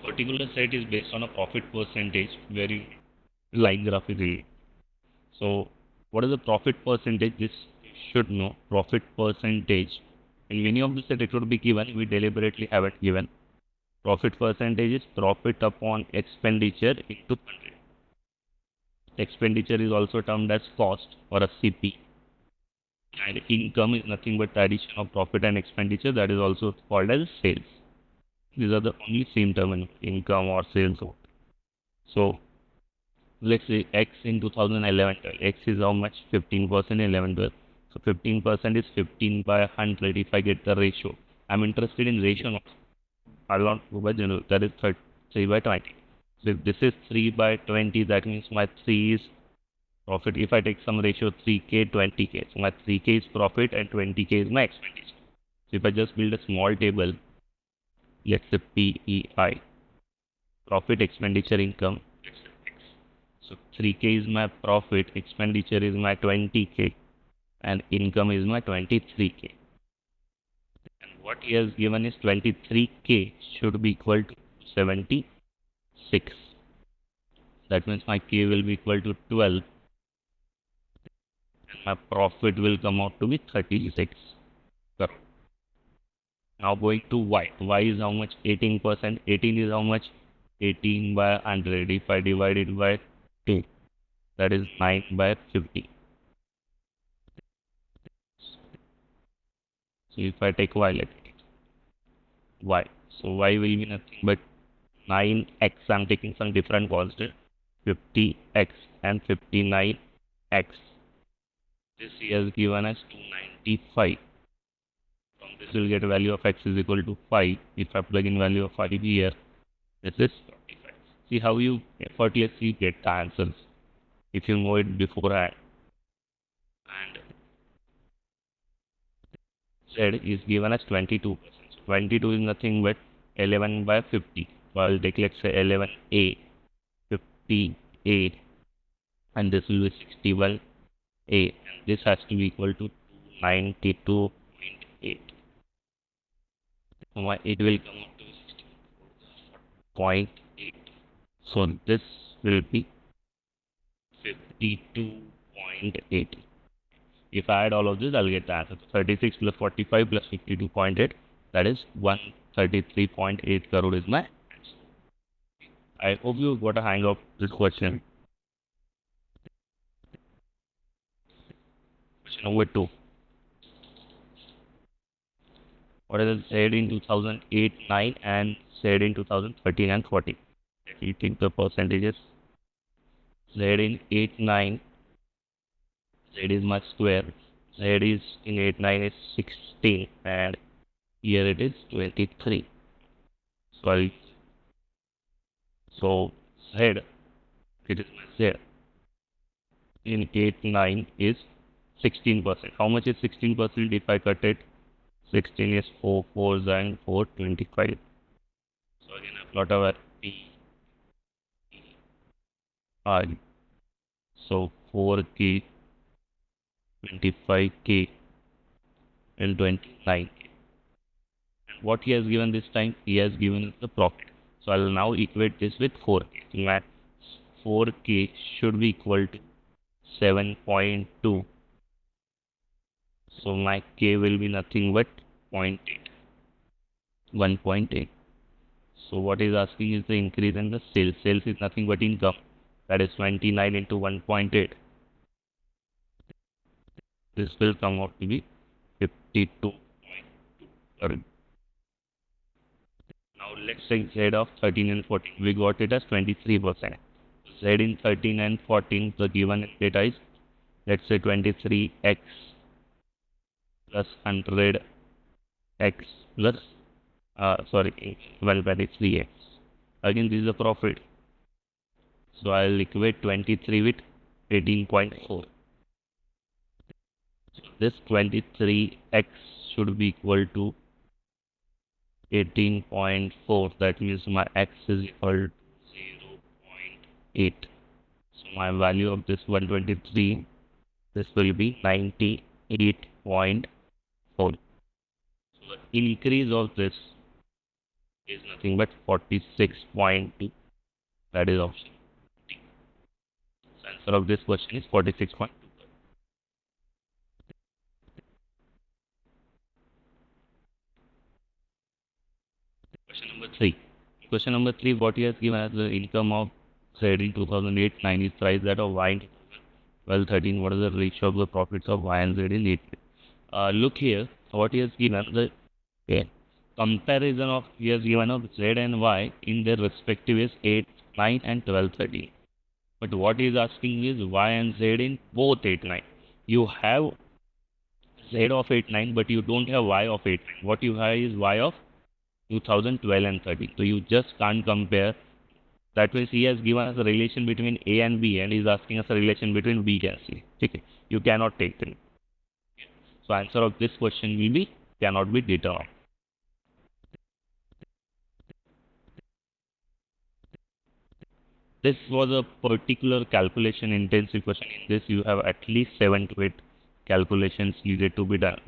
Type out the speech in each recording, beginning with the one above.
particular set is based on a profit percentage where you line graph is really. So what is the profit percentage? This you should know. Profit percentage. In many of the set it would be given. We deliberately haven't given. Profit percentage is profit upon expenditure into 100. Expenditure is also termed as cost or a CP. And income is nothing but addition of profit and expenditure, that is also called as sales. These are the only same term in income or sales. So let's say X in 2011, X is how much? 15% 11, 12. So 15% is 15 by 100 if I get the ratio. I'm interested in ratio not. I'll not go by general. That is 3 by 20. So if this is 3 by 20, that means my 3 is profit. If I take some ratio 3K, 20K. So my 3K is profit and 20K is my expenditure. So if I just build a small table, let's say PEI, profit, expenditure, income. So 3K is my profit, expenditure is my 20K, and income is my 23K. And what he has given is 23K should be equal to 76. That means my K will be equal to 12, and my profit will come out to be 36. Correct. Now going to Y. Y is how much? 18%. 18 is how much? 18 by 100. If I divide it by 2, that is 9 by 50. So if I take Y, let me take Y. So Y will be nothing but 9x. I'm taking some different constant. 50x and 59x. This he has given as 295. From this we'll get a value of x is equal to 5. If I plug in value of 5 here, this is 45. See how you effortlessly get the answers if you know it beforehand. And Z is given as 22%. 22 is nothing but 11 by 50. So I'll take, let's say, 11a, 58, and this will be 61a, and this has to be equal to 92.8. So it will come up to 60.8. So this will be 52.8. If I add all of this, I'll get the answer. 36 plus 45 plus 52.8, that is 133.8 crore is my answer. I hope you got a hang of this question. Question number 2. What is said in 2008, 9 and said in 2013 and 14? Let me take the percentages. Z in 8, 9, Z is my square. Z is in 8, 9 is 16, and here it is 23. So Z, it is my Z in 8, 9 is 16%. How much is 16% if I cut it? 16 is 4, 4 and 4, 25. So again I plot our P, R. So 4K, 25K, and 29K. And what he has given this time? He has given us the profit. So I will now equate this with 4K. So my 4K should be equal to 7.2. So my K will be nothing but 0.8. 1.8. So what is asking is the increase in the sales. Sales is nothing but income. That is 29 into 1.8. This will come out to be 52.2. Now let's say Z of 13 and 14. We got it as 23%. Z in 13 and 14, the given data is, let's say, 23x plus 100x plus 23x. Again, this is a profit. So I'll equate 23 with 18.4. So this 23x should be equal to 18.4. That means my x is equal to 0.8. So my value of this 123, this will be 98.4. So the increase of this is nothing but 46.2. That is option D. So answer of this question is 46.2. Question number 3. Question number 3, what he has given as the income of Z in 2008-9 is priced that of Y in 2012-13. What is the ratio of the profits of Y and Z in 8? Look here, what he has given the comparison of he has given of Z and Y in their respective is 8, 9 and 12, 13. But what he is asking is Y and Z in both 8, 9. You have Z of 8, 9, but you don't have Y of 8, 9. What you have is Y of 2012 and 13. So you just can't compare. That means he has given us a relation between A and B and is asking us a relation between B and C. Okay. You cannot take them. So answer of this question will be cannot be determined. This was a particular calculation intensive question. In this you have at least 7 to 8 calculations needed to be done.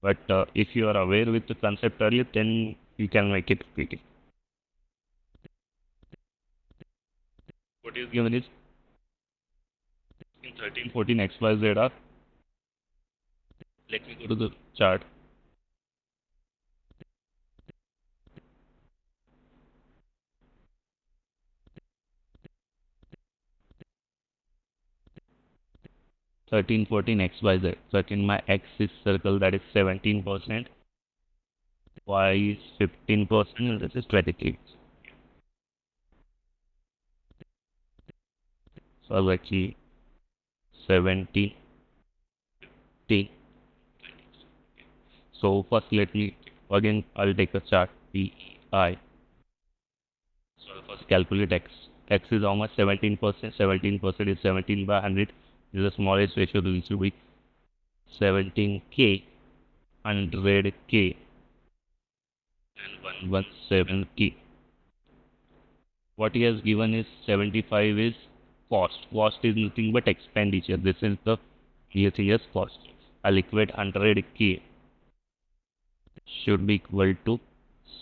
But if you are aware with the concept earlier, then you can make it quickly. What is given is in 13, 14 X, Y, Z are. Let me go to the chart. Thirteen, 14 X, Y, Z. So in my X is circle, that is 17%. Y is 15%, and this is 23. So I'll actually 17, 15. So first let me again I'll take a chart PI. So I'll first calculate X. X is how much? 17%. 17% is 17 by 100. This is the smallest ratio. This will be 17K, 100K, and 117K. What he has given is 75 is cost. Cost is nothing but expenditure. This is the year's cost. I'll equate 100K should be equal to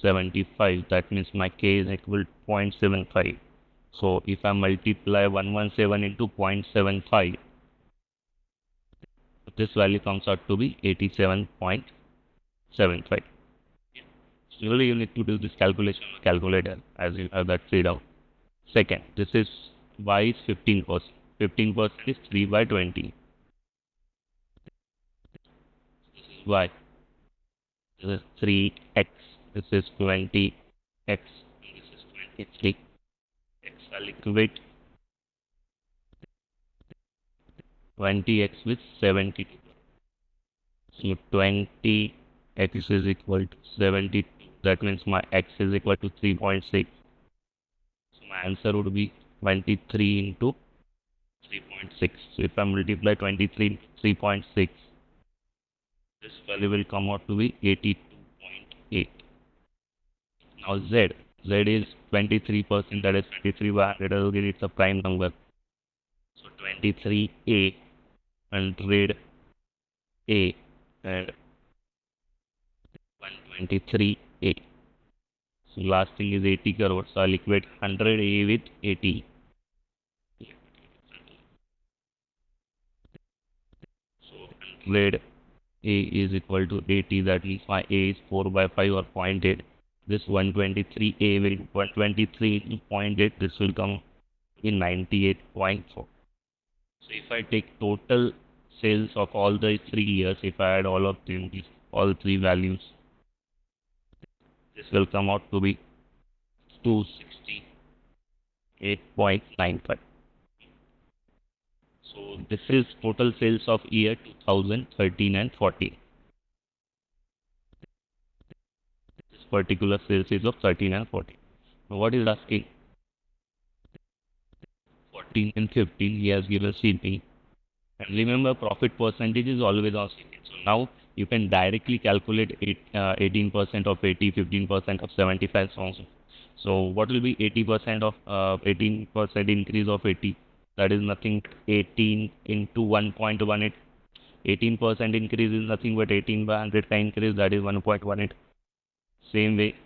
75. That means my K is equal to 0.75. So if I multiply 117 into 0.75, this value comes out to be 87.75. Usually you need to do this calculation on a calculator as you have that figured out. Second, this is Y is 15%. 15% is 3 by 20. This is Y. This is 3x. This is 20x. This is 23. X. I'll equate 20x with 72. So 20x is equal to 72. That means my x is equal to 3.6. So my answer would be 23 into 3.6. So if I multiply 23 into 3.6, this value will come out to be 82.8. Now Z. Z is 23%, that is 23 by 100. Again, it's a prime number. So 23A, 100A, and 123A. So last thing is 80 crores. So I'll equate 100A with 80. So 100A is equal to 80. That means my A is 4 by 5 or 0.8. This 123A will 123 into 0.8. This will come in 98.4. So if I take total sales of all the 3 years, if I add all of them, all 3 values, this will come out to be 268.95. So this is total sales of year 2013 and 14. This particular sales is of 13 and 14. Now what is asking? 14 and 15 he has given CP. And remember, profit percentage is always on CP. So now you can directly calculate 18% of 80, 15% of 75, so on. So what will be 80% of 18% increase of 80? That is nothing but 18 into 1.18. 18% increase is nothing but 18 by 100 ka increase, that is 1.18. Same way,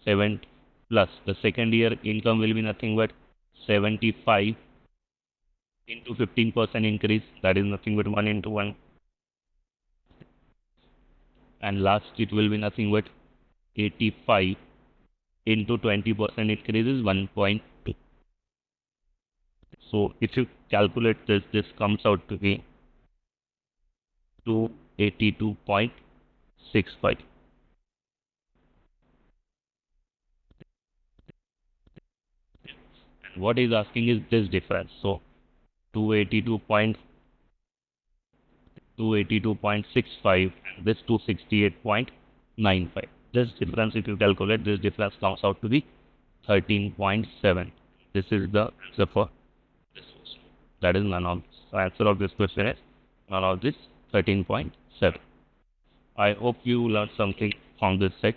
7 plus the second year income will be nothing but 75 into 15% increase, that is nothing but 1 into 1, and last it will be nothing but 85 into 20% increase is 1.2. So if you calculate this, this comes out to be 282.65. And what is asking is this difference. So 282.65 and this 268.95. This difference, if you calculate, this difference comes out to be 13.7. This is the answer for this question. That is none of this. The answer of this question is none of this 13.7. I hope you learned something from this set.